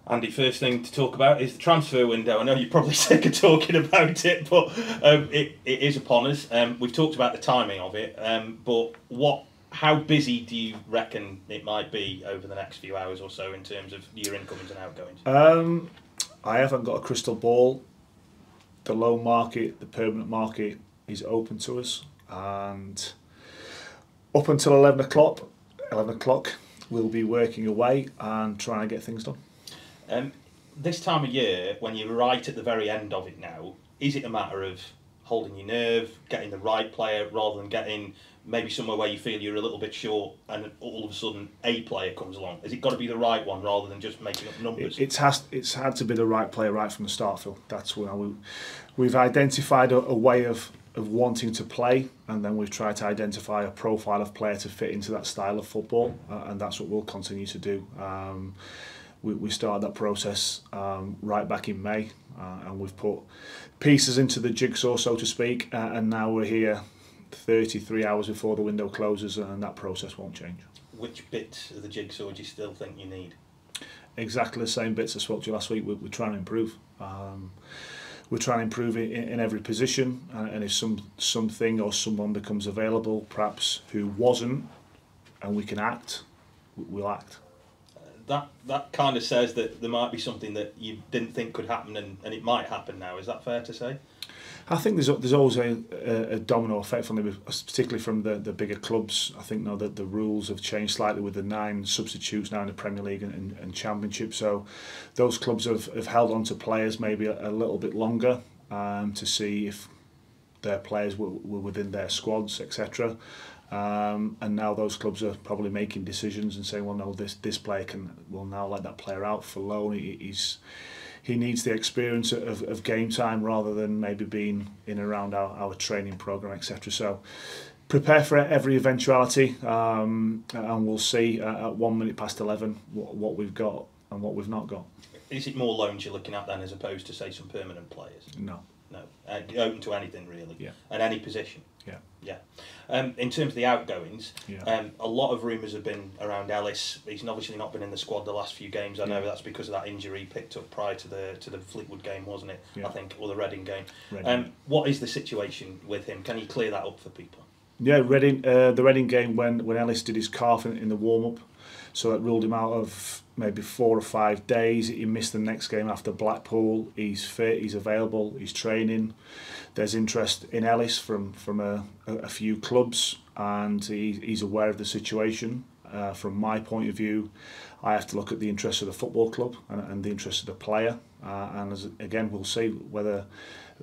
Andy, first thing to talk about is the transfer window. I know you're probably sick of talking about it, but it is upon us. We've talked about the timing of it, but how busy do you reckon it might be over the next few hours or so in terms of your incomings and outgoings? I haven't got a crystal ball. The loan market, the permanent market is open to us, and up until 11 o'clock, we'll be working away and trying to get things done. This time of year, when you're right at the very end of it now, is it a matter of holding your nerve, getting the right player, rather than getting maybe somewhere where you feel you're a little bit short and all of a sudden a player comes along? Has it got to be the right one rather than just making up numbers? It's had to be the right player right from the start, Phil. That's where we've identified a way of wanting to play, and then we've tried to identify a profile of player to fit into that style of football, and that's what we'll continue to do. We started that process right back in May, and we've put pieces into the jigsaw, so to speak, and now we're here 33 hours before the window closes, and that process won't change. Which bits of the jigsaw do you still think you need? Exactly the same bits I spoke to you last week. We're trying to improve. We're trying to improve in every position, and if something or someone becomes available, perhaps who wasn't, and we can act, we'll act. That kind of says that there might be something that you didn't think could happen, and it might happen now. Is that fair to say? I think there's always a domino effect from them, particularly from the bigger clubs. I think now that the rules have changed slightly with the 9 substitutes now in the Premier League and Championship. So those clubs have held on to players maybe a little bit longer to see if their players were within their squads, etc. And now those clubs are probably making decisions and saying, well, no, this player we'll now let that player out for loan. He needs the experience of game time rather than maybe being in and around our training programme, etc. So prepare for every eventuality, and we'll see at 1 minute past 11 what we've got and what we've not got. Is it more loans you're looking at then, as opposed to, say, some permanent players? No. Open to anything really? Yeah. At any position? Yeah. In terms of the outgoings, yeah. A lot of rumours have been around Ellis. He's obviously not been in the squad the last few games. I know that's because of that injury he picked up prior to the Fleetwood game, wasn't it? Yeah. I think, or the Reading game. Reading. What is the situation with him? Can you clear that up for people? Yeah, the Reading game when Ellis did his calf in the warm-up, so that ruled him out of maybe 4 or 5 days. He missed the next game after Blackpool. He's fit, he's available, he's training. There's interest in Ellis from a few clubs, and he's aware of the situation. From my point of view, I have to look at the interests of the football club and the interests of the player. And again, we'll see whether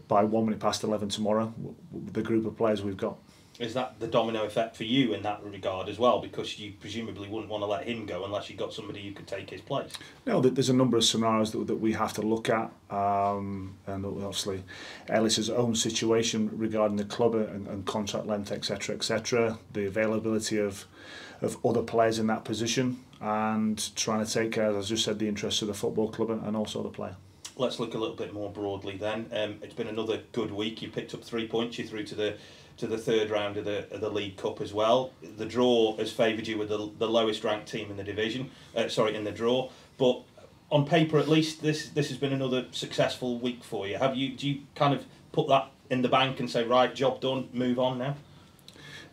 by 1 minute past 11 tomorrow, the group of players we've got. Is that the domino effect for you in that regard as well? Because you presumably wouldn't want to let him go unless you got somebody who could take his place. No, there's a number of scenarios that we have to look at, and obviously Ellis's own situation regarding the club and contract length, etc., the availability of other players in that position, and trying to take care, as I just said, the interests of the football club and also the player. Let's look a little bit more broadly then. It's been another good week. You picked up 3 points. You're through to the third round of the League Cup as well. The draw has favoured you with the lowest ranked team in the division. In the draw. But on paper, at least, this has been another successful week for you. Do you kind of put that in the bank and say, right, job done, move on now?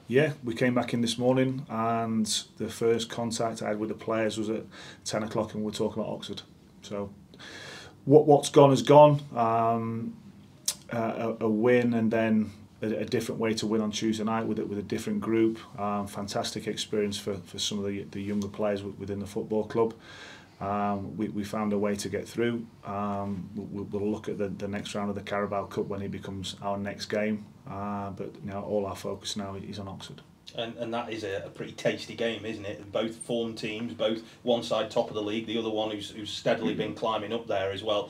Yeah, we came back in this morning, and the first contact I had with the players was at 10 o'clock, and we're talking about Oxford. So what's gone has gone. A win, and then a different way to win on Tuesday night with a different group. Fantastic experience for some of the younger players within the football club. We found a way to get through. We'll look at the next round of the Carabao Cup when it becomes our next game. But all our focus now is on Oxford. And that is a pretty tasty game, isn't it? Both form teams, both one side top of the league, the other one who's steadily been climbing up there as well.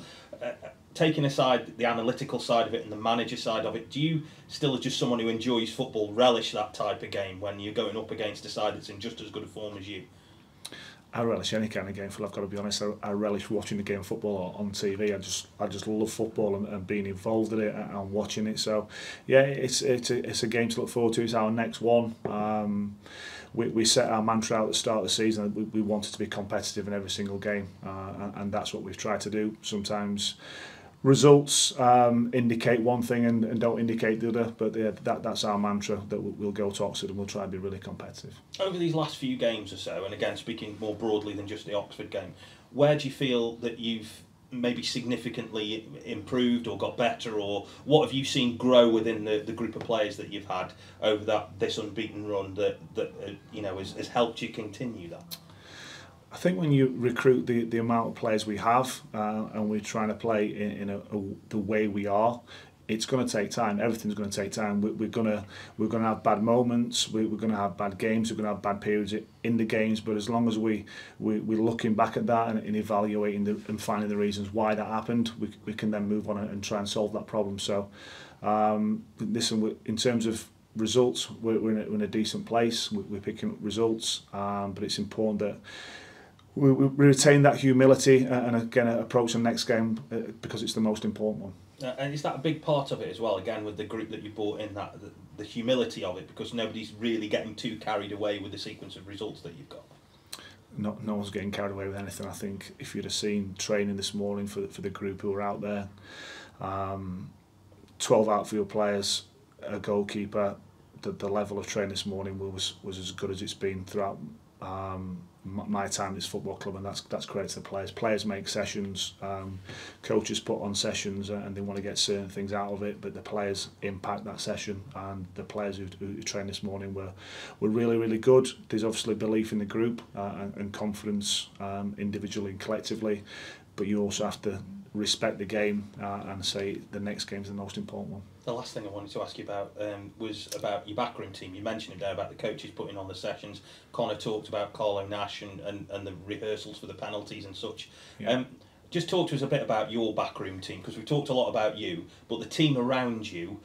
Taking aside the analytical side of it and the manager side of it, do you still, as just someone who enjoys football, relish that type of game when you're going up against a side that's in just as good a form as you? I relish any kind of game. I've got to be honest. I relish watching the game of football on TV. I just love football and being involved in it and watching it. So, yeah, it's a game to look forward to. It's our next one. We set our mantra out at the start of the season. We wanted to be competitive in every single game, and that's what we've tried to do. Sometimes results indicate one thing and don't indicate the other, but yeah, that's our mantra, that we'll go to Oxford and we'll try and be really competitive. Over these last few games or so, and again speaking more broadly than just the Oxford game, where do you feel that you've maybe significantly improved or got better, or what have you seen grow within the group of players that you've had over this unbeaten run that has helped you continue that? I think when you recruit the amount of players we have and we're trying to play in the way we are, it's going to take time. Everything's going to take time. We're going to have bad moments. We're going to have bad games. We're going to have bad periods in the games. But as long as we're looking back at that and evaluating and finding the reasons why that happened, we can then move on and try and solve that problem. So, listen, in terms of results, we're in a decent place. We're picking up results, but it's important that we retain that humility and again approach the next game because it's the most important one. And is that a big part of it as well, again with the group that you brought in, that the humility of it, because nobody's really getting too carried away with the sequence of results that you've got? No one's getting carried away with anything. I think if you'd have seen training this morning for the group who were out there, 12 outfield players, a goalkeeper, the level of training this morning was as good as it's been throughout my time at this football club, and that's great to the players. Players make sessions, coaches put on sessions, and they want to get certain things out of it, but the players impact that session, and the players who trained this morning were really, really good. There's obviously belief in the group and confidence individually and collectively, but you also have to respect the game and say the next game's the most important one. The last thing I wanted to ask you about was about your backroom team. You mentioned it there about the coaches putting on the sessions. Connor talked about Carlo Nash and the rehearsals for the penalties and such. Yeah. Just talk to us a bit about your backroom team, because we've talked a lot about you, but the team around you,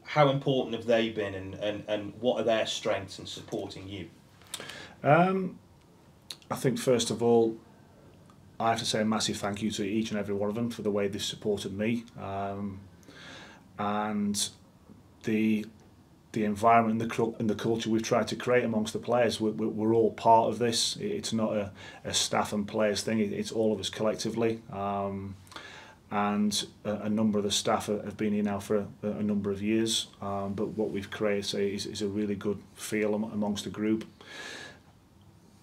how important have they been and what are their strengths in supporting you? I think first of all, I have to say a massive thank you to each and every one of them for the way they've supported me, and the environment and the culture we've tried to create amongst the players. We're all part of this. It's not a staff and players thing. It's all of us collectively, and a number of the staff have been here now for a number of years. But what we've created is a really good feel amongst the group.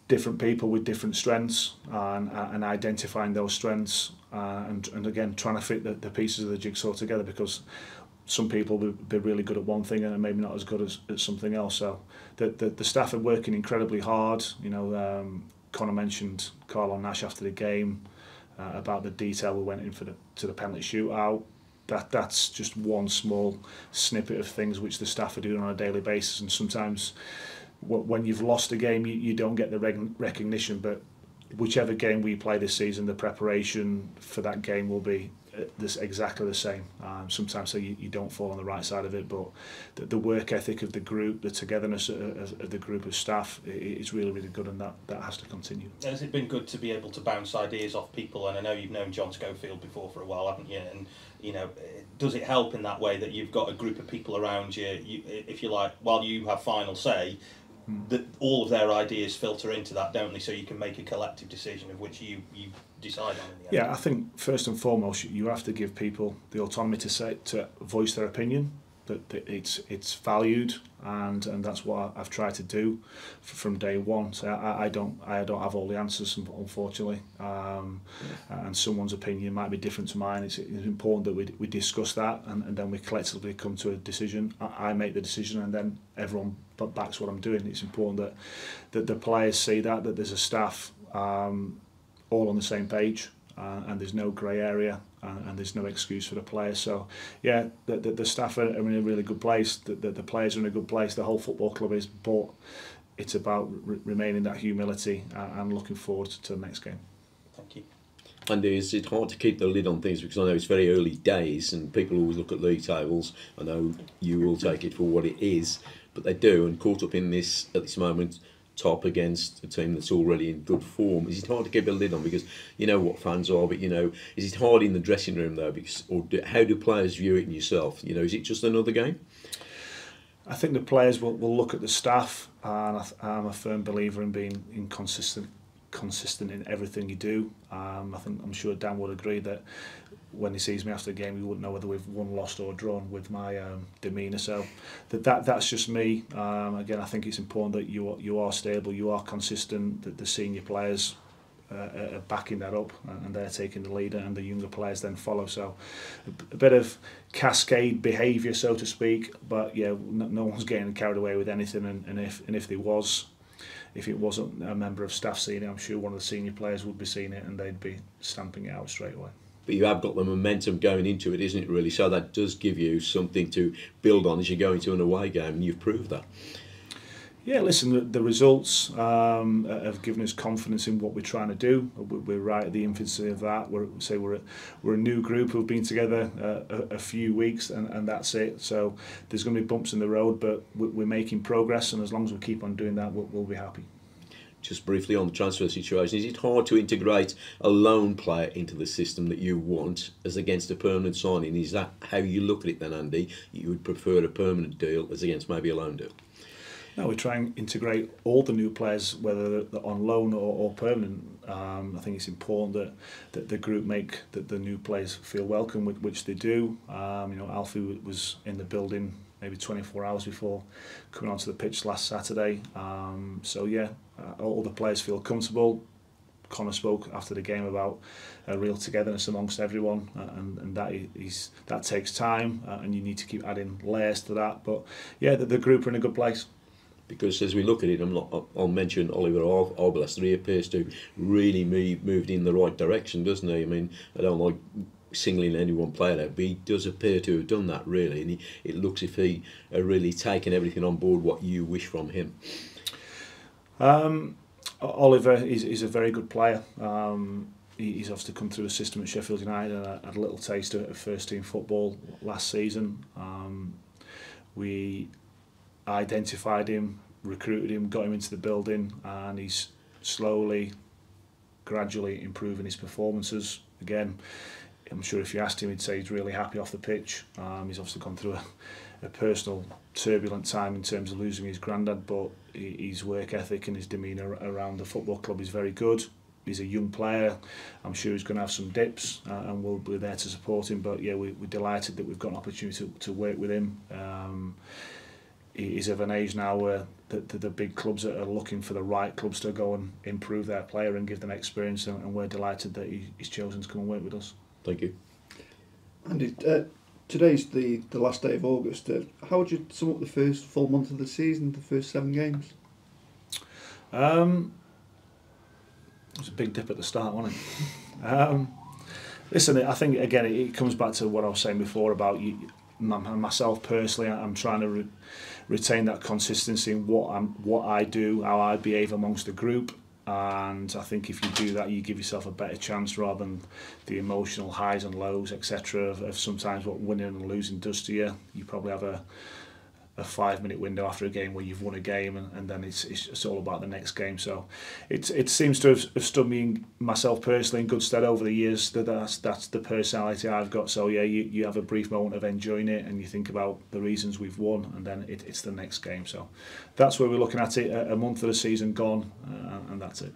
Different people with different strengths and identifying those strengths and again trying to fit the pieces of the jigsaw together, because some people will be really good at one thing and maybe not as good at something else. So the staff are working incredibly hard. Connor mentioned Carlo Nash after the game about the detail we went in to the penalty shootout. That's just one small snippet of things which the staff are doing on a daily basis, and sometimes when you've lost a game you don't get the recognition, but whichever game we play this season, the preparation for that game will be exactly the same. Sometimes so you don't fall on the right side of it, but the work ethic of the group, the togetherness of the group of staff is really, really good, and that has to continue. Has it been good to be able to bounce ideas off people? And I know you've known John Schofield before for a while, haven't you? And does it help in that way that you've got a group of people around you, if you like, while you have final say, that all of their ideas filter into that, don't they? So you can make a collective decision of which you decide on in the end. Yeah, I think first and foremost you have to give people the autonomy to voice their opinion, that it's valued, and that's what I've tried to do from day one. So I don't have all the answers, unfortunately, and someone's opinion might be different to mine. It's important that we discuss that and then we collectively come to a decision. I make the decision and then everyone backs what I'm doing. It's important that the players see that there's a staff all on the same page, and there's no grey area, and there's no excuse for the players. So yeah, the staff are in a really good place, the players are in a good place, the whole football club is, but it's about remaining that humility and looking forward to the next game. Thank you. And is it hard to keep the lid on things, because I know it's very early days and people always look at league tables. I know you will take it for what it is, but they do, and caught up in this at this moment, top against a team that's already in good form? Is it hard to keep a lid on, because you know what fans are, but is it hard in the dressing room though? Because how do players view it in yourself? Is it just another game? I think the players will look at the staff, and I'm a firm believer in being consistent in everything you do. I'm sure Dan would agree that when he sees me after the game, he wouldn't know whether we've won, lost or drawn with my demeanour. So that's just me. Again, I think it's important that you are stable, you are consistent, that the senior players are backing that up, and they're taking the lead, and the younger players then follow. So a bit of cascade behaviour, so to speak, but yeah, no one's getting carried away with anything, and if it wasn't a member of staff seeing it, I'm sure one of the senior players would be seeing it, and they'd be stamping it out straight away. But you have got the momentum going into it, isn't it, really? So that does give you something to build on as you go into an away game, and you've proved that. Yeah, listen, the results have given us confidence in what we're trying to do. We're right at the infancy of that. We're a new group who've been together a few weeks, and that's it. So there's going to be bumps in the road, but we're making progress, and as long as we keep on doing that, we'll be happy. Just briefly on the transfer situation, is it hard to integrate a loan player into the system that you want as against a permanent signing? Is that how you look at it then, Andy? You would prefer a permanent deal as against maybe a loan deal? No, we try and integrate all the new players, whether they're on loan or permanent. I think it's important that the group make the new players feel welcome, which they do. Alfie was in the building maybe 24 hours before coming onto the pitch last Saturday. All the players feel comfortable. Connor spoke after the game about a real togetherness amongst everyone, and that takes time, and you need to keep adding layers to that. But yeah, the group are in a good place. Because as we look at it, I'll mention Oliver Arbelaster. He appears to really moved in the right direction, doesn't he? I mean, I don't like singling any one player out, but he does appear to have done that really, and it looks if he really taken everything on board what you wish from him. Oliver is a very good player. He's obviously come through a system at Sheffield United and had a little taste of first team football last season. We identified him, recruited him, got him into the building, and he's slowly, gradually improving his performances. Again, I'm sure if you asked him, he'd say he's really happy off the pitch. He's obviously gone through a personal turbulent time in terms of losing his granddad, but his work ethic and his demeanour around the football club is very good. He's a young player. I'm sure he's going to have some dips, and we'll be there to support him. But yeah, we're delighted that we've got an opportunity to work with him. He's of an age now where the big clubs are looking for the right clubs to go and improve their player and give them experience, and we're delighted that he's chosen to come and work with us. Thank you. Andy, today's the last day of August. How would you sum up the first full month of the season, the first 7 games? It was a big dip at the start, wasn't it? Listen, I think again it comes back to what I was saying before about myself personally. I'm trying to retain that consistency in what I do, how I behave amongst the group, and I think if you do that, you give yourself a better chance rather than the emotional highs and lows, etc. of sometimes what winning and losing does to you. You probably have a 5-minute window after a game where you've won a game, and then it's all about the next game. So it seems to have stood me, myself personally, in good stead over the years. That's the personality I've got. So yeah, you have a brief moment of enjoying it, and you think about the reasons we've won, and then it's the next game. So that's where we're looking at it. A month of the season gone, and that's it.